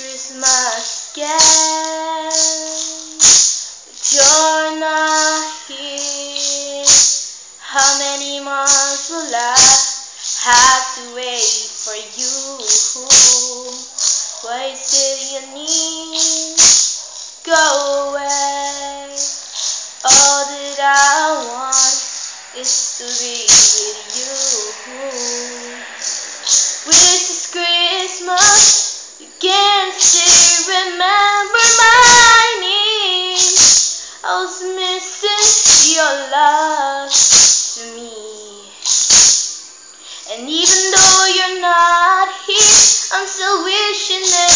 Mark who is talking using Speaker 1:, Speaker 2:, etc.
Speaker 1: Christmas again, but you're not here. How many months will I have to wait for you? Wasted your need, go away. All that I want is to be with you. This Christmas, you can still remember my needs. I was missing your love to me. And even though you're not here, I'm still wishing that